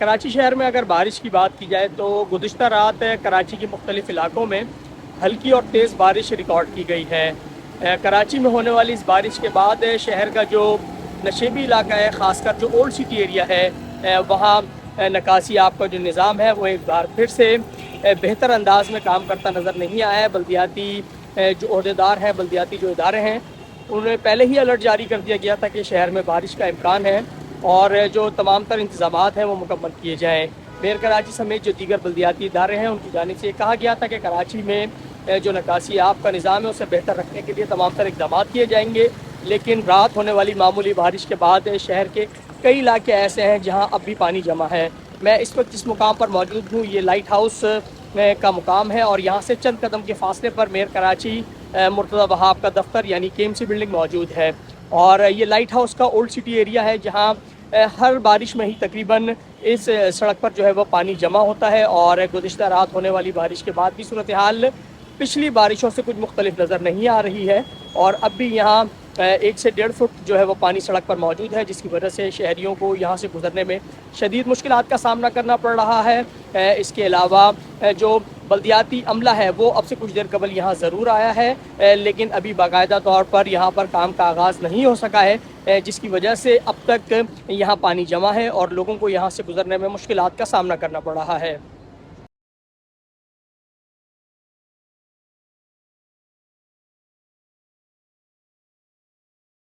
कराची शहर में अगर बारिश की बात की जाए तो गुज़िश्ता रात कराची के मुख्तलिफ़ इलाकों में हल्की और तेज़ बारिश रिकॉर्ड की गई है। कराची में होने वाली इस बारिश के बाद शहर का जो नशेबी इलाका है, ख़ासकर जो ओल्ड सिटी एरिया है, वहाँ निकासी आपका जो निज़ाम है वो एक बार फिर से बेहतर अंदाज में काम करता नज़र नहीं आया है। बल्दियाती जो अहदेदार हैं, बल्दियाती जो इदारे हैं, उन्हें पहले ही अलर्ट जारी कर दिया गया था कि शहर में बारिश का इम्कान है और जो तमाम तर इंतज़ामात हैं वो मुकम्मल किए जाएँ। मेयर कराची समेत जो दीगर बल्दियाती इदारे हैं उनकी जानिब से कहा गया था कि कराची में जो निकासी आब का निज़ाम है उसे बेहतर रखने के लिए तमाम तर इक़दाम किए जाएंगे। लेकिन रात होने वाली मामूली बारिश के बाद शहर के कई इलाके ऐसे हैं जहाँ अब भी पानी जमा है। मैं इस वक्त जिस मुकाम पर मौजूद हूँ ये लाइट हाउस का मुकाम है और यहाँ से चंद कदम के फासले पर मेयर कराची मुर्तज़ा वहाब का दफ्तर यानी KMC बिल्डिंग मौजूद है। और ये लाइट हाउस का ओल्ड सिटी एरिया है जहाँ हर बारिश में ही तकरीबन इस सड़क पर जो है वो पानी जमा होता है और गुज़िश्ता रात होने वाली बारिश के बाद भी सूरत हाल पिछली बारिशों से कुछ मुख्तलिफ नज़र नहीं आ रही है और अब भी यहाँ 1 से 1.5 फुट जो है वो पानी सड़क पर मौजूद है, जिसकी वजह से शहरियों को यहाँ से गुजरने में शदीद मुश्किलात का सामना करना पड़ रहा है। इसके अलावा जो बल्दियाती अमला है वो अब से कुछ देर कबल यहाँ ज़रूर आया है, लेकिन अभी बाकायदा तौर पर यहाँ पर काम का आगाज़ नहीं हो सका है, जिसकी वजह से अब तक यहाँ पानी जमा है और लोगों को यहाँ से गुजरने में मुश्किलात का सामना करना पड़ रहा है।